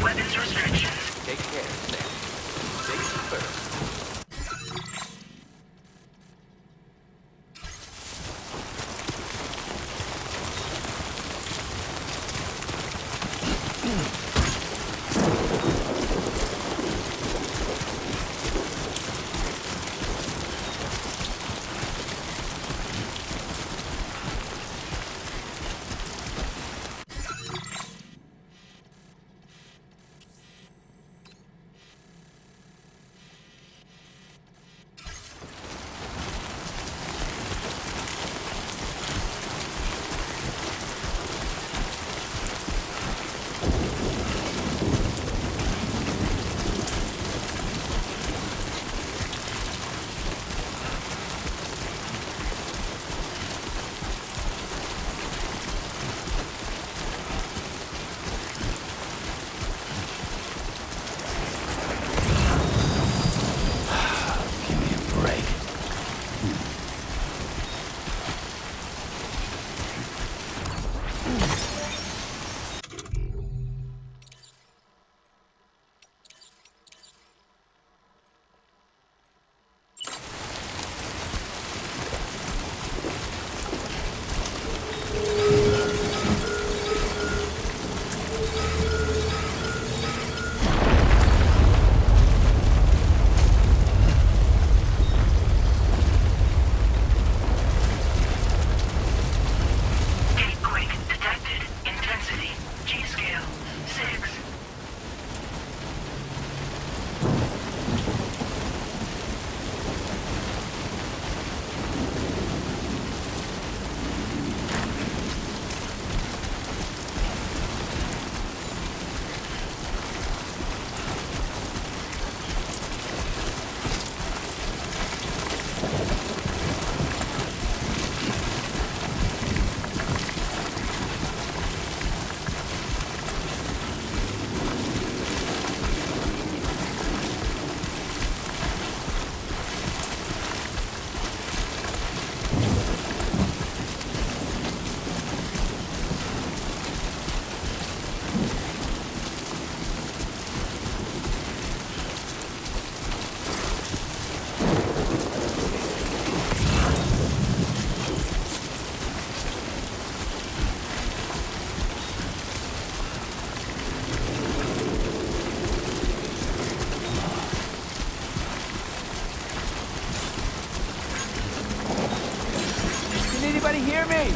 Weapons restrictions. Take care, Sam. Safety first. Anybody hear me?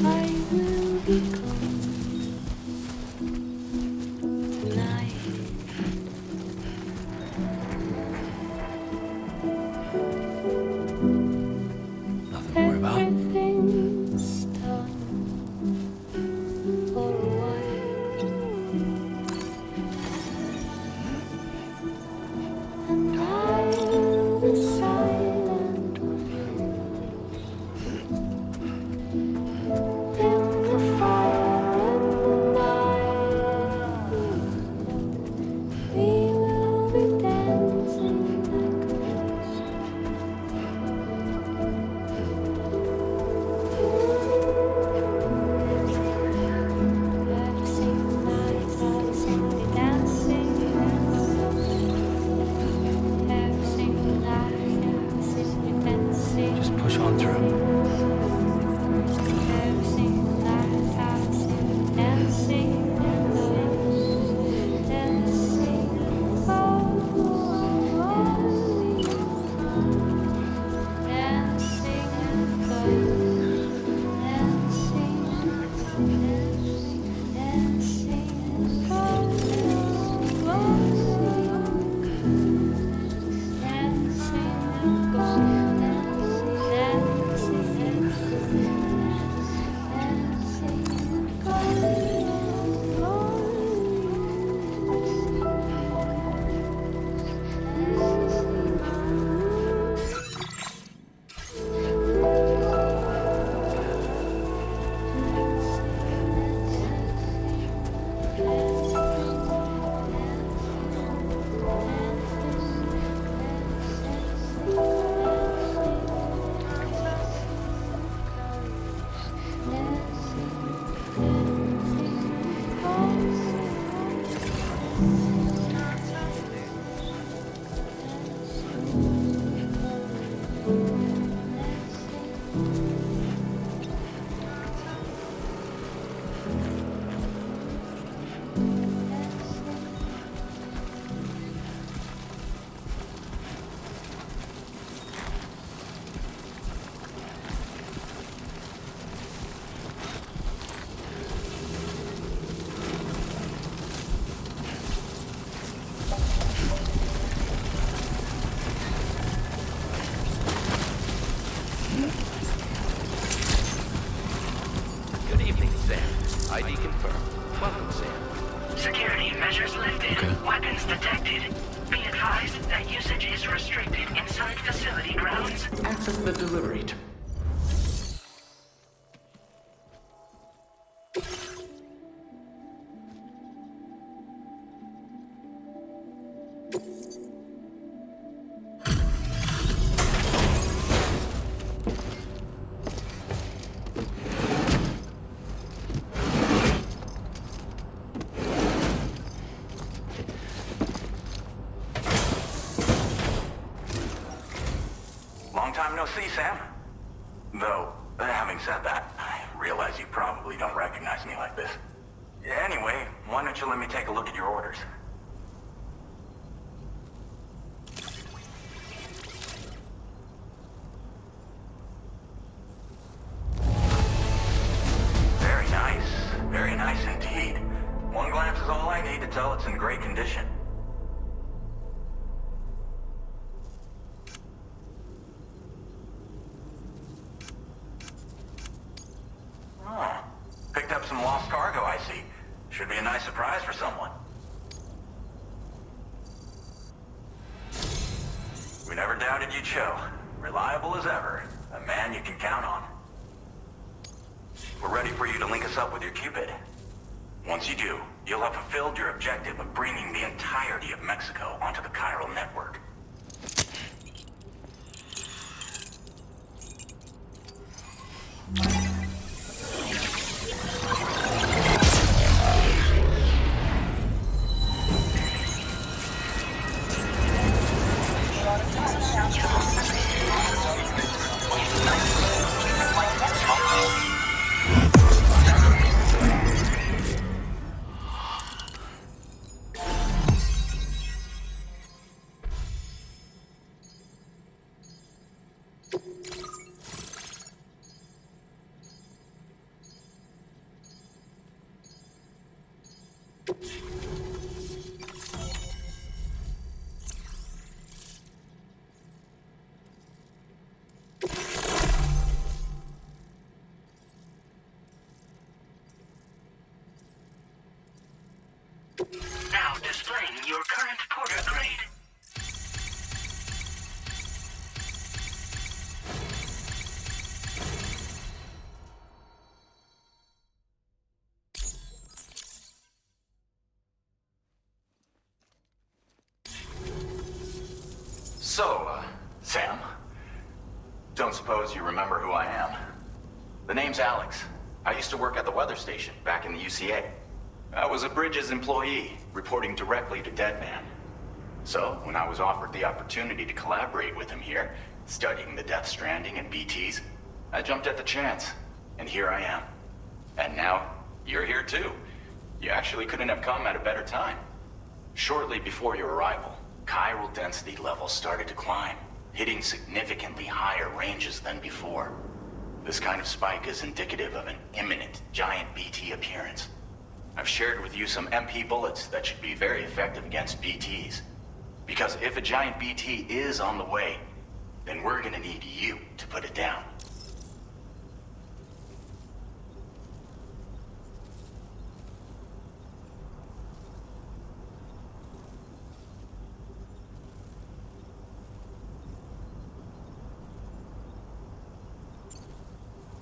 Nothing to worry about. Just push on through. Good evening, Sam. ID confirmed. Welcome, Sam. Security measures lifted. Okay. Weapons detected. Be advised that usage is restricted inside facility grounds. Access the delivery. Long time no see, Sam. Though, having said that, I realize you probably don't recognize me like this. Anyway, why don't you let me take a look at your orders? Very nice. Very nice indeed. One glance is all I need to tell it's in great condition. Oh, picked up some lost cargo, I see. Should be a nice surprise for someone. We never doubted you'd show. Reliable as ever. A man you can count on. We're ready for you to link us up with your Cupid. Once you do, you'll have fulfilled your objective of bringing the entirety of Mexico onto the chiral network. Now displaying your current porter grade. So, Sam, don't suppose you remember who I am? The name's Alex. I used to work at the weather station back in the UCA. I was a Bridges employee, reporting directly to Deadman. So, when I was offered the opportunity to collaborate with him here, studying the Death Stranding and BTs, I jumped at the chance, and here I am. And now, you're here too. You actually couldn't have come at a better time. Shortly before your arrival, chiral density levels started to climb, hitting significantly higher ranges than before. This kind of spike is indicative of an imminent giant BT appearance. I've shared with you some MP bullets that should be very effective against BTs. Because if a giant BT is on the way, then we're gonna need you to put it down.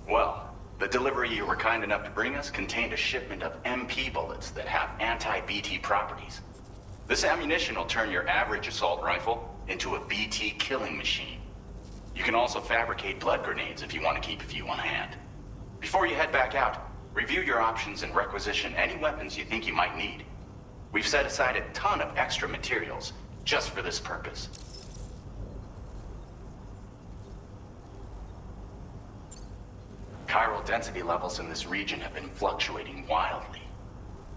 Well, the delivery you were kind enough to bring us contained a shipment of MP bullets that have anti-BT properties. This ammunition will turn your average assault rifle into a BT killing machine. You can also fabricate blood grenades if you want to keep a few on hand. Before you head back out, review your options and requisition any weapons you think you might need. We've set aside a ton of extra materials just for this purpose. Chiral density levels in this region have been fluctuating wildly.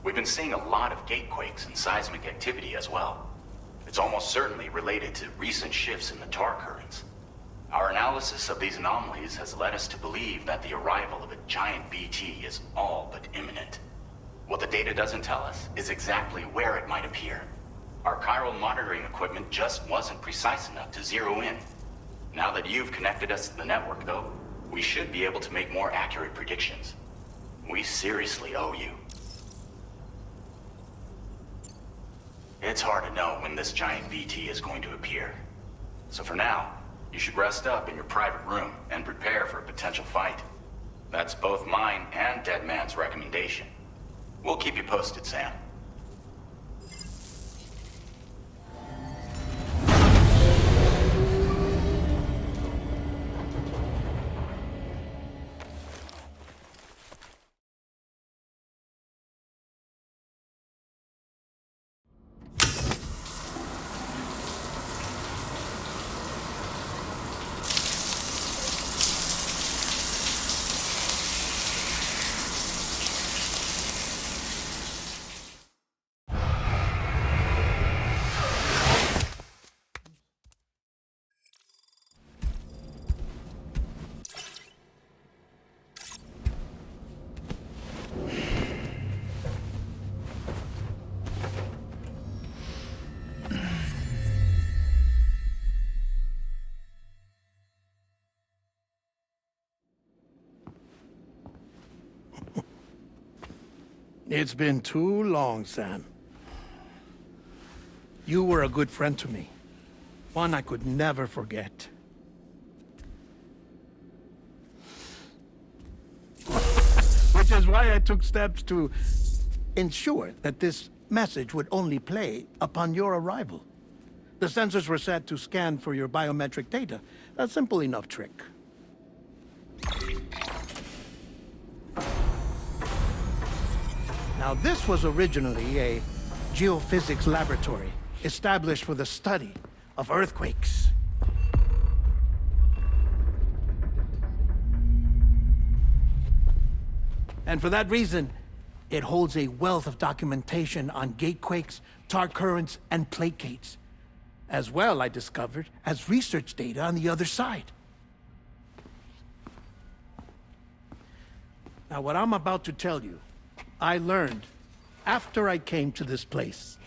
We've been seeing a lot of gatequakes and seismic activity as well. It's almost certainly related to recent shifts in the tar currents. Our analysis of these anomalies has led us to believe that the arrival of a giant BT is all but imminent. What the data doesn't tell us is exactly where it might appear. Our chiral monitoring equipment just wasn't precise enough to zero in. Now that you've connected us to the network, though, we should be able to make more accurate predictions. We seriously owe you. It's hard to know when this giant BT is going to appear. So for now, you should rest up in your private room and prepare for a potential fight. That's both mine and Deadman's recommendation. We'll keep you posted, Sam. It's been too long, Sam. You were a good friend to me. One I could never forget. Which is why I took steps to ensure that this message would only play upon your arrival. The sensors were set to scan for your biometric data. A simple enough trick. Now, this was originally a geophysics laboratory established for the study of earthquakes. And for that reason, it holds a wealth of documentation on gatequakes, tar currents, and placates. As well, I discovered, as research data on the other side. Now, what I'm about to tell you, I learned after I came to this place.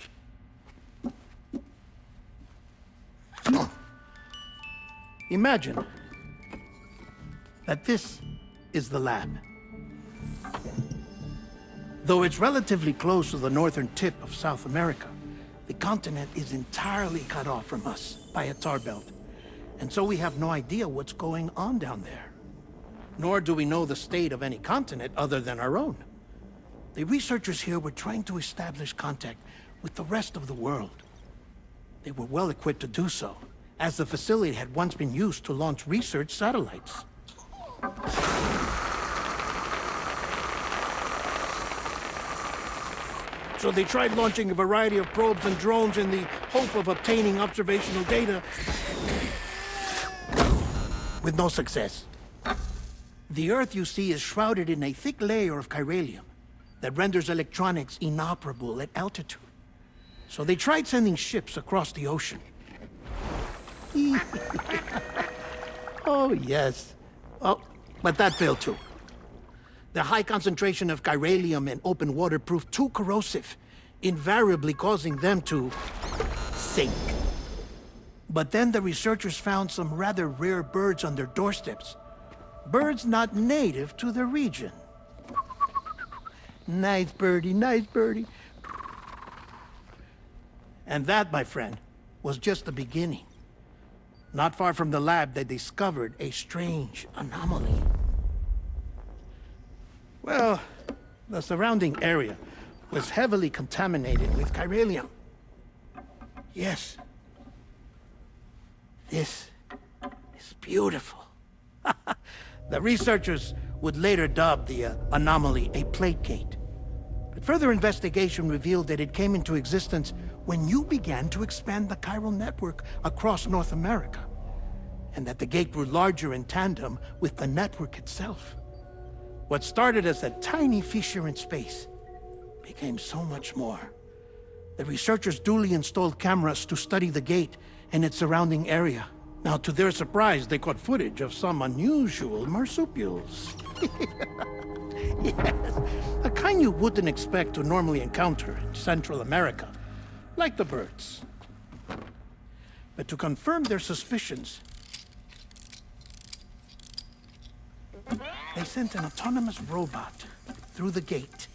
Imagine that this is the lab. Though it's relatively close to the northern tip of South America, the continent is entirely cut off from us by a tar belt. And so we have no idea what's going on down there. Nor do we know the state of any continent other than our own. The researchers here were trying to establish contact with the rest of the world. They were well equipped to do so, as the facility had once been used to launch research satellites. So they tried launching a variety of probes and drones in the hope of obtaining observational data, with no success. The Earth, you see, is shrouded in a thick layer of chiralium that renders electronics inoperable at altitude. So they tried sending ships across the ocean. Oh, yes. Oh, but that failed too. The high concentration of chiralium in open water proved too corrosive, invariably causing them to sink. But then the researchers found some rather rare birds on their doorsteps. Birds not native to the region. Nice birdie, nice birdie. And that, my friend, was just the beginning. Not far from the lab, they discovered a strange anomaly. Well, the surrounding area was heavily contaminated with chiralium. Yes. This is beautiful. The researchers would later dub the anomaly a plate gate. But further investigation revealed that it came into existence when you began to expand the chiral network across North America, and that the gate grew larger in tandem with the network itself. What started as a tiny fissure in space became so much more. The researchers duly installed cameras to study the gate and its surrounding area. Now, to their surprise, they caught footage of some unusual marsupials. Yes, a kind you wouldn't expect to normally encounter in Central America, like the birds. But to confirm their suspicions, they sent an autonomous robot through the gate.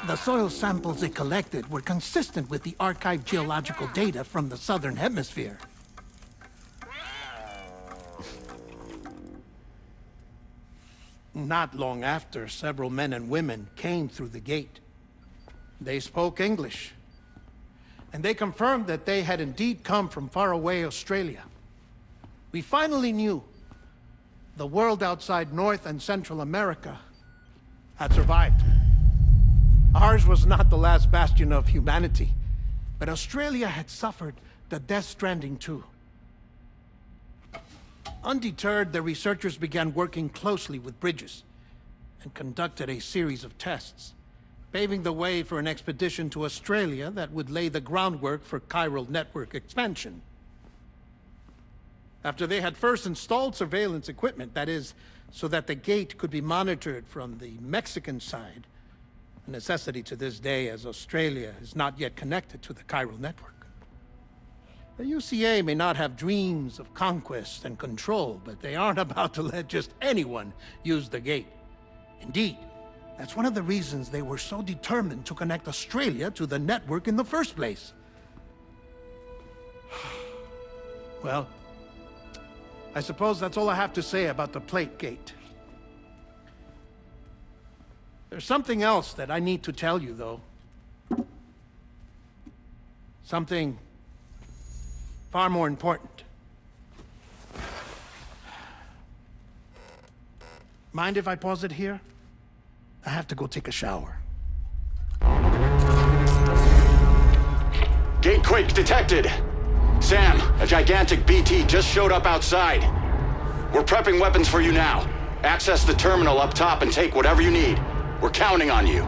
The soil samples it collected were consistent with the archived geological data from the southern hemisphere. Not long after, several men and women came through the gate. They spoke English, and they confirmed that they had indeed come from faraway Australia. We finally knew the world outside North and Central America had survived. Ours was not the last bastion of humanity, but Australia had suffered the death stranding too. Undeterred, the researchers began working closely with Bridges and conducted a series of tests, paving the way for an expedition to Australia that would lay the groundwork for chiral network expansion. After they had first installed surveillance equipment, that is, so that the gate could be monitored from the Mexican side, a necessity to this day as Australia is not yet connected to the chiral network. The UCA may not have dreams of conquest and control, but they aren't about to let just anyone use the gate. Indeed, that's one of the reasons they were so determined to connect Australia to the network in the first place. Well, I suppose that's all I have to say about the plate gate. There's something else that I need to tell you, though. Something far more important. Mind if I pause it here? I have to go take a shower. Gate quake detected. Sam, a gigantic BT just showed up outside. We're prepping weapons for you now. Access the terminal up top and take whatever you need. We're counting on you.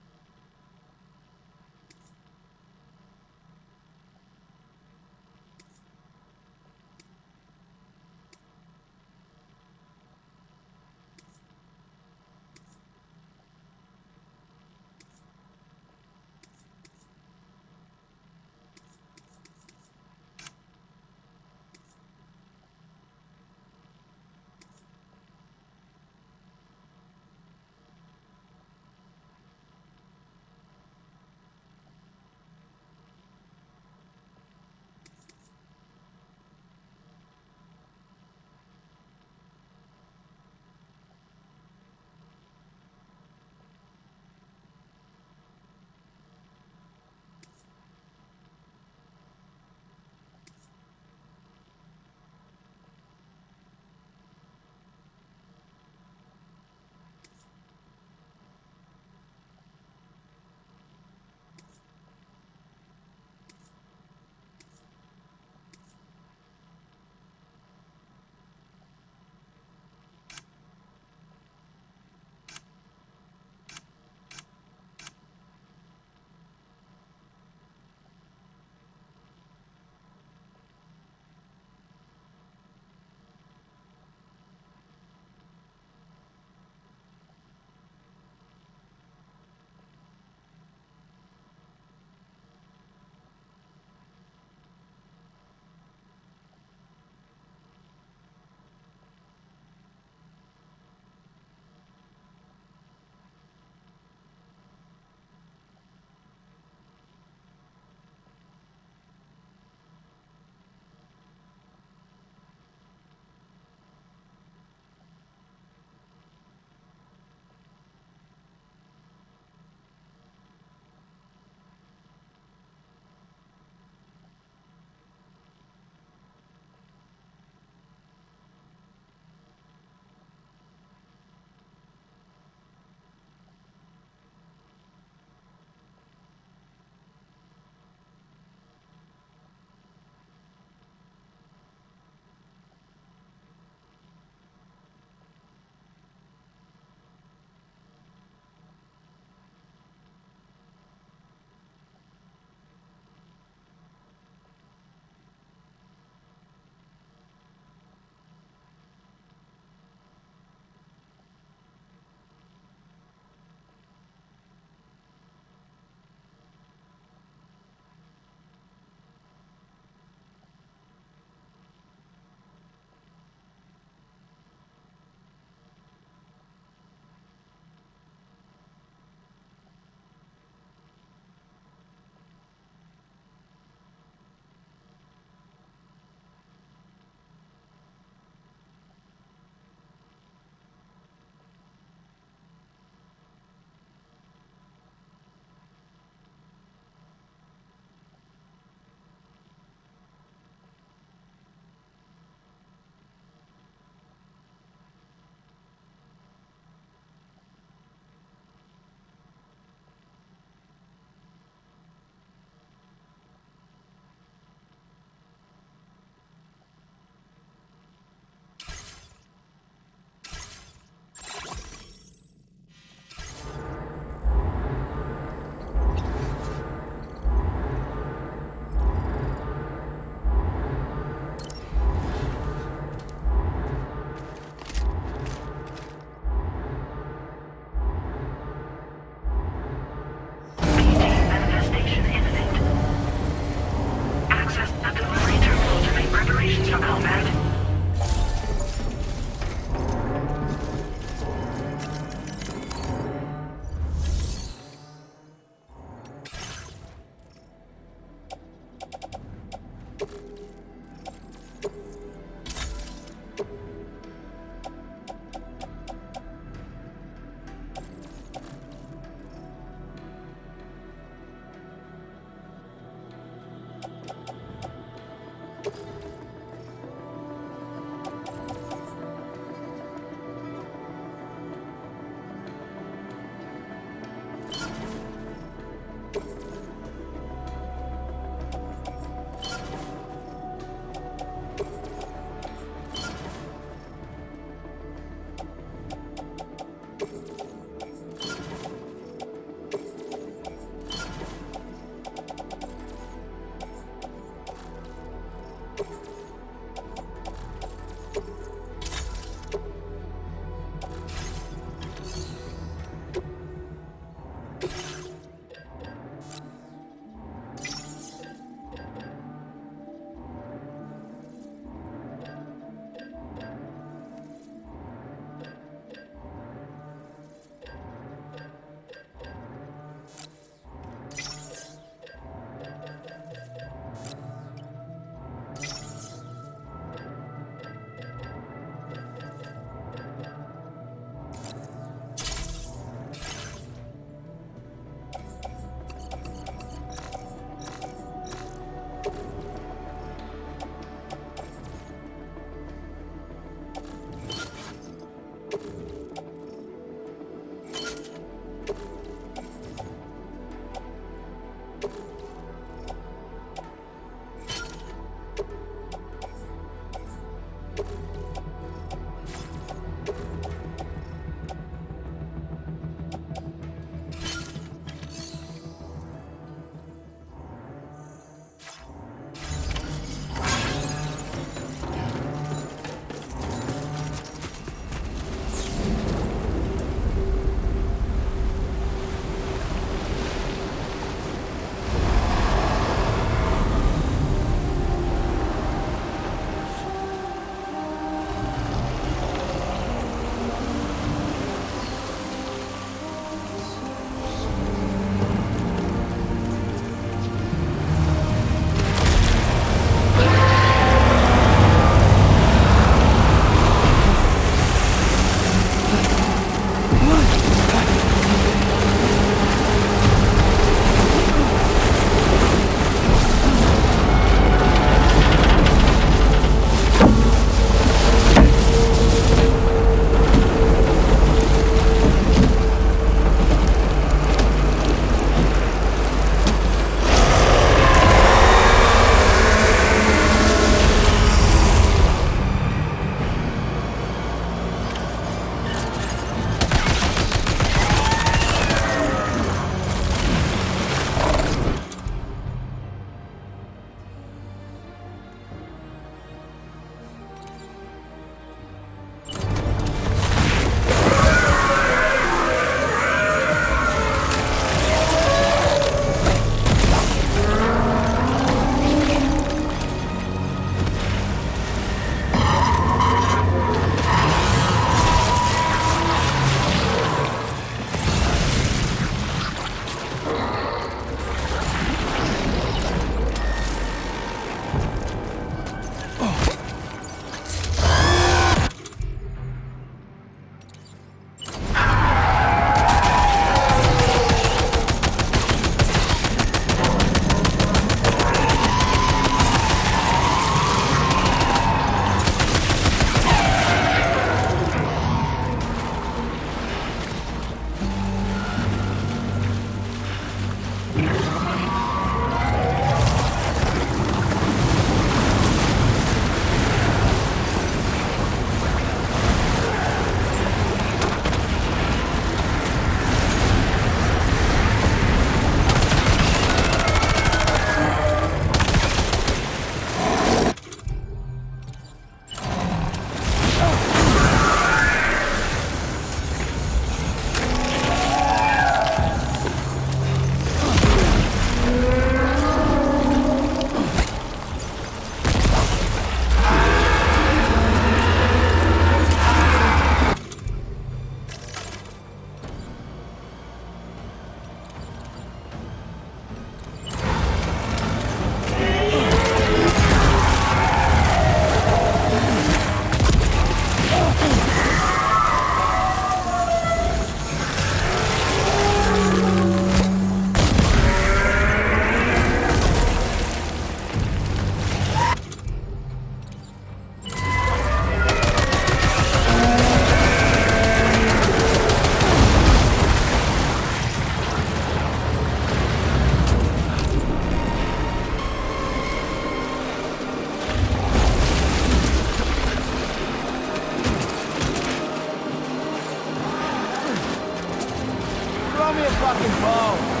Throw me a fucking bone!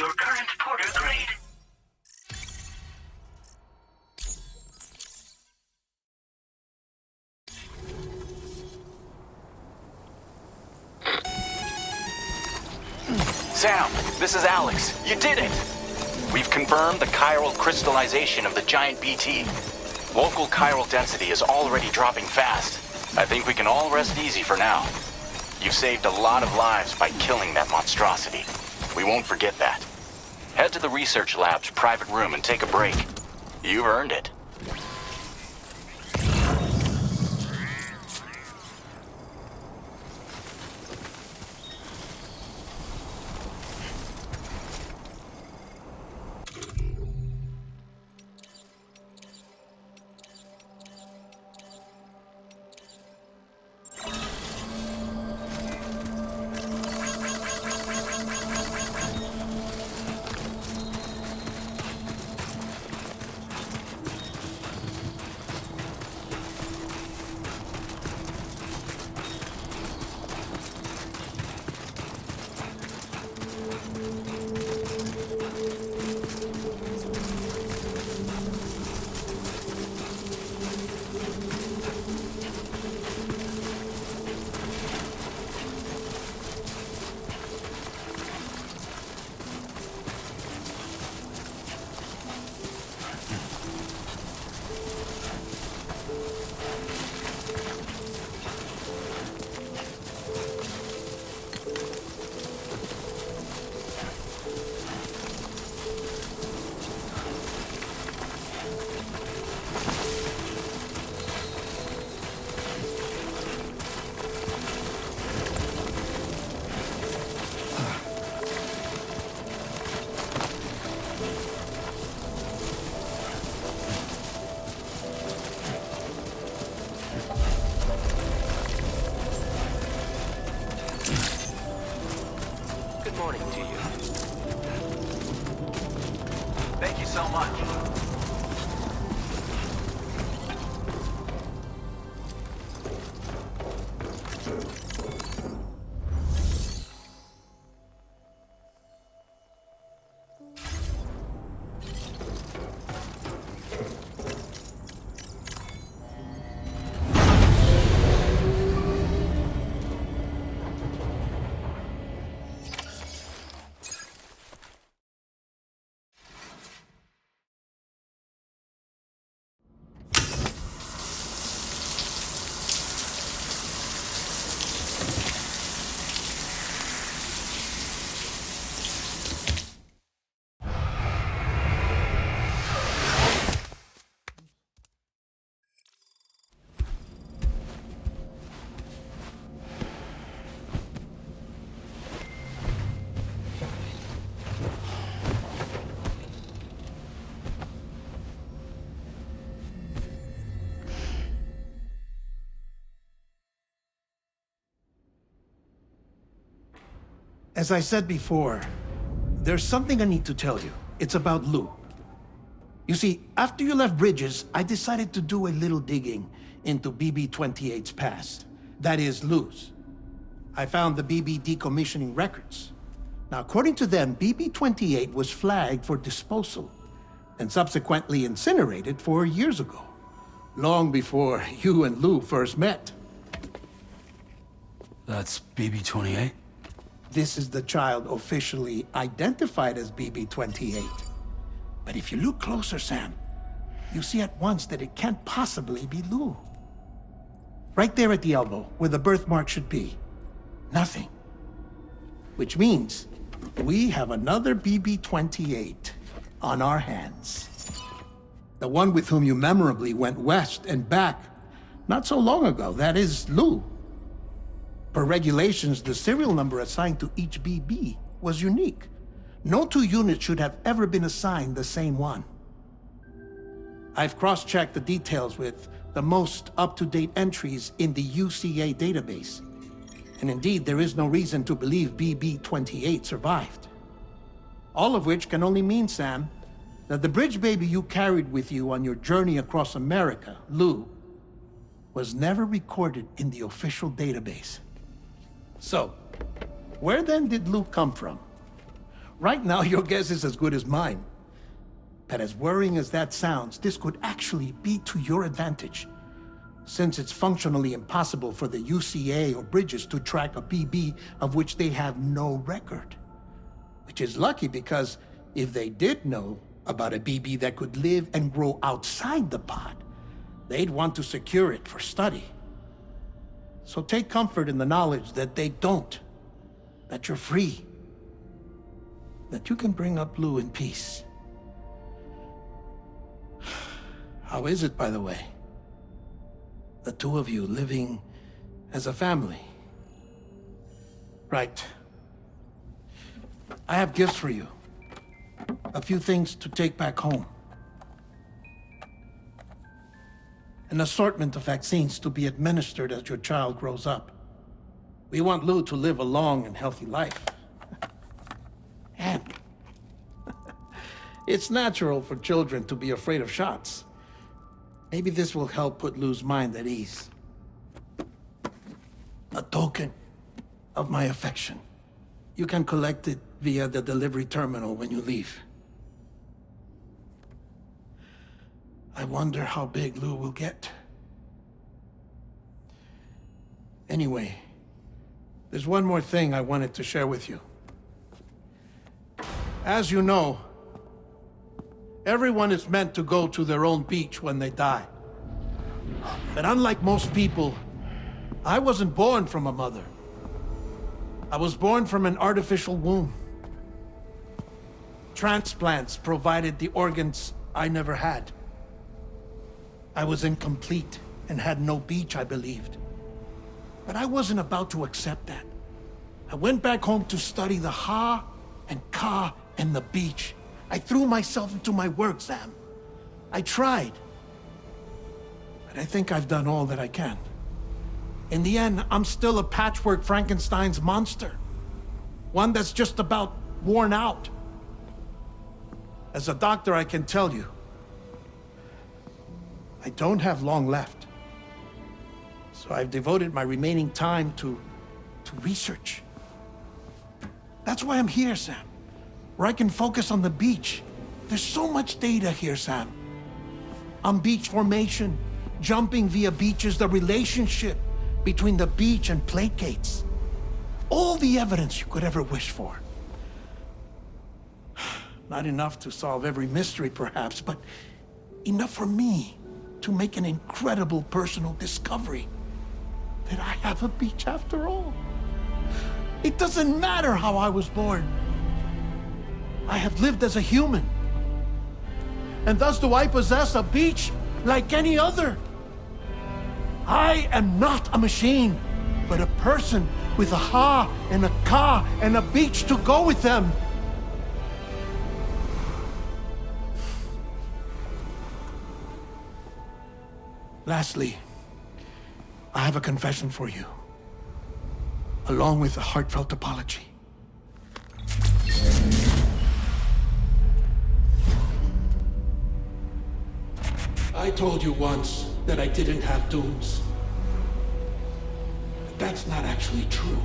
your current porter grade. Sam, this is Alex. You did it! We've confirmed the chiral crystallization of the giant BT. Local chiral density is already dropping fast. I think we can all rest easy for now. You've saved a lot of lives by killing that monstrosity. We won't forget that. Head to the research lab's private room and take a break. You've earned it. Good morning to you. Thank you so much. As I said before, there's something I need to tell you. It's about Lou. You see, after you left Bridges, I decided to do a little digging into BB-28's past. That is, Lou's. I found the BB decommissioning records. Now, according to them, BB-28 was flagged for disposal and subsequently incinerated 4 years ago, long before you and Lou first met. That's BB-28? This is the child officially identified as BB-28. But if you look closer, Sam, you see at once that it can't possibly be Lou. Right there at the elbow, where the birthmark should be. Nothing. Which means we have another BB-28 on our hands. The one with whom you memorably went west and back not so long ago, that is Lou. Per regulations, the serial number assigned to each BB was unique. No two units should have ever been assigned the same one. I've cross-checked the details with the most up-to-date entries in the UCA database. And indeed, there is no reason to believe BB-28 survived. All of which can only mean, Sam, that the bridge baby you carried with you on your journey across America, Lou, was never recorded in the official database. So, where then did Lou come from? Right now, your guess is as good as mine. But as worrying as that sounds, this could actually be to your advantage, since it's functionally impossible for the UCA or Bridges to track a BB of which they have no record. Which is lucky, because if they did know about a BB that could live and grow outside the pod, they'd want to secure it for study. So take comfort in the knowledge that they don't, that you're free, that you can bring up Lou in peace. How is it, by the way? The two of you living as a family. Right. I have gifts for you. A few things to take back home. An assortment of vaccines to be administered as your child grows up. We want Lou to live a long and healthy life. And it's natural for children to be afraid of shots. Maybe this will help put Lou's mind at ease. A token of my affection. You can collect it via the delivery terminal when you leave. I wonder how big Lou will get. Anyway, there's one more thing I wanted to share with you. As you know, everyone is meant to go to their own beach when they die. But unlike most people, I wasn't born from a mother. I was born from an artificial womb. Transplants provided the organs I never had. I was incomplete and had no beach, I believed. But I wasn't about to accept that. I went back home to study the Ha and Ka and the beach. I threw myself into my work, Sam. I tried. But I think I've done all that I can. In the end, I'm still a patchwork Frankenstein's monster. One that's just about worn out. As a doctor, I can tell you, I don't have long left. So I've devoted my remaining time to research. That's why I'm here, Sam. Where I can focus on the beach. There's so much data here, Sam. On beach formation, jumping via beaches, the relationship between the beach and plate gates. All the evidence you could ever wish for. Not enough to solve every mystery, perhaps, but enough for me to make an incredible personal discovery that I have a beach after all. It doesn't matter how I was born. I have lived as a human. And thus do I possess a beach like any other. I am not a machine, but a person with a Ha and a Ka and a beach to go with them. Lastly, I have a confession for you, along with a heartfelt apology. I told you once that I didn't have dooms. But that's not actually true.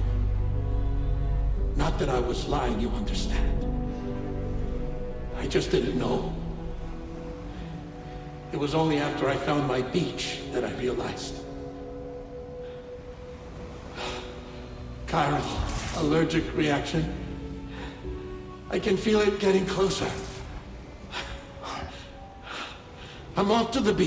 Not that I was lying, you understand. I just didn't know. It was only after I found my beach that I realized. Chiral allergic reaction. I can feel it getting closer. I'm off to the beach.